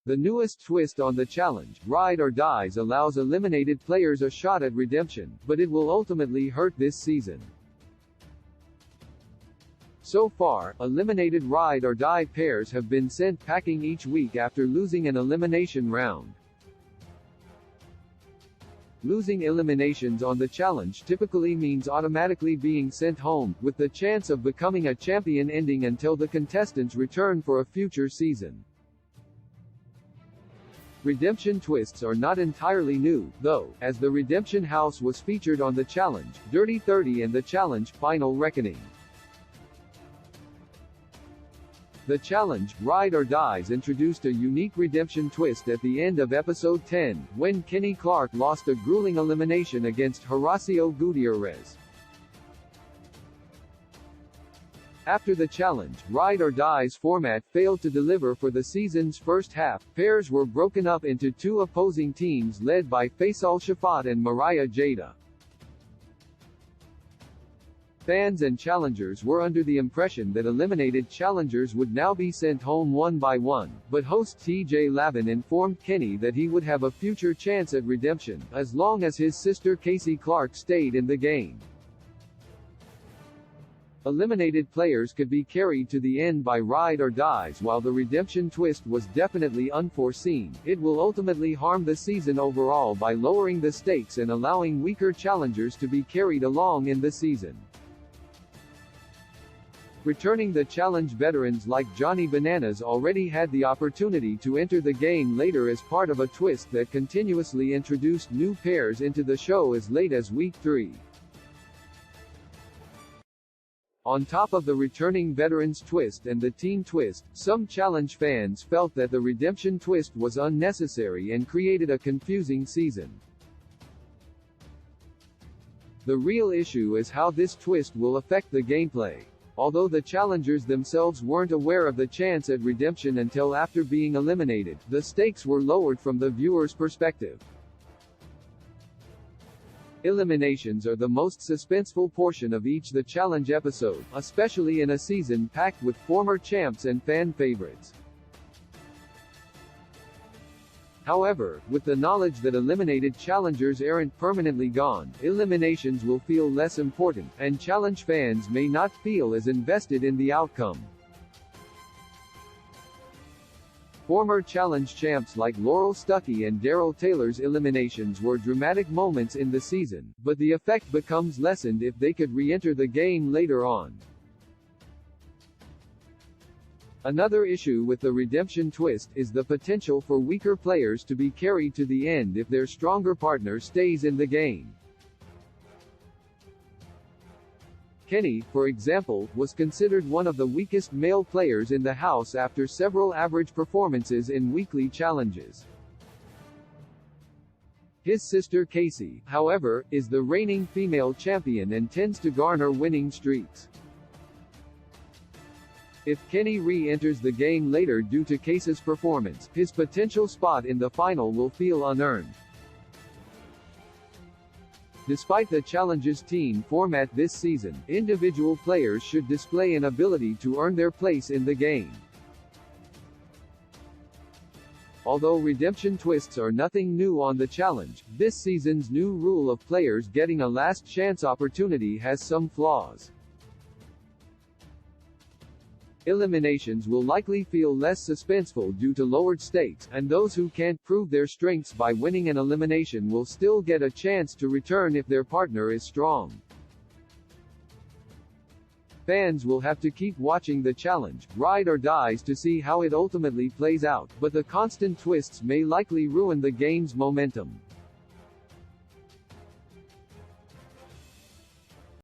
The newest twist on the challenge, Ride or Dies, allows eliminated players a shot at redemption, but it will ultimately hurt this season. So far, eliminated Ride or Die pairs have been sent packing each week after losing an elimination round. Losing eliminations on the challenge typically means automatically being sent home, with the chance of becoming a champion ending until the contestants return for a future season. Redemption twists are not entirely new, though, as the Redemption House was featured on the challenge, Dirty 30 and the challenge, Final Reckoning. The challenge, Ride or Dies, introduced a unique redemption twist at the end of episode 10, when Kenny Clark lost a grueling elimination against Horacio Gutierrez. After the challenge, Ride or Die's format failed to deliver for the season's first half, pairs were broken up into two opposing teams led by Faisal Shafat and Mariah Jada. Fans and challengers were under the impression that eliminated challengers would now be sent home one by one, but host TJ Lavin informed Kenny that he would have a future chance at redemption, as long as his sister Casey Clark stayed in the game. Eliminated players could be carried to the end by Ride or Dies. While the redemption twist was definitely unforeseen, it will ultimately harm the season overall by lowering the stakes and allowing weaker challengers to be carried along in the season. Returning the challenge veterans like Johnny Bananas already had the opportunity to enter the game later as part of a twist that continuously introduced new pairs into the show as late as week 3. On top of the returning veterans twist and the teen twist, some challenge fans felt that the redemption twist was unnecessary and created a confusing season. The real issue is how this twist will affect the gameplay. Although the challengers themselves weren't aware of the chance at redemption until after being eliminated, the stakes were lowered from the viewer's perspective. Eliminations are the most suspenseful portion of each the challenge episode, especially in a season packed with former champs and fan favorites. However, with the knowledge that eliminated challengers aren't permanently gone, eliminations will feel less important, and challenge fans may not feel as invested in the outcome. Former challenge champs like Laurel Stuckey and Daryl Taylor's eliminations were dramatic moments in the season, but the effect becomes lessened if they could re-enter the game later on. Another issue with the redemption twist is the potential for weaker players to be carried to the end if their stronger partner stays in the game. Kenny, for example, was considered one of the weakest male players in the house after several average performances in weekly challenges. His sister Casey, however, is the reigning female champion and tends to garner winning streaks. If Kenny re-enters the game later due to Casey's performance, his potential spot in the final will feel unearned. Despite the challenge's team format this season, individual players should display an ability to earn their place in the game. Although redemption twists are nothing new on the challenge, this season's new rule of players getting a last chance opportunity has some flaws. Eliminations will likely feel less suspenseful due to lowered stakes, and those who can't prove their strengths by winning an elimination will still get a chance to return if their partner is strong. Fans will have to keep watching the challenge, Ride or Dies, to see how it ultimately plays out, but the constant twists may likely ruin the game's momentum.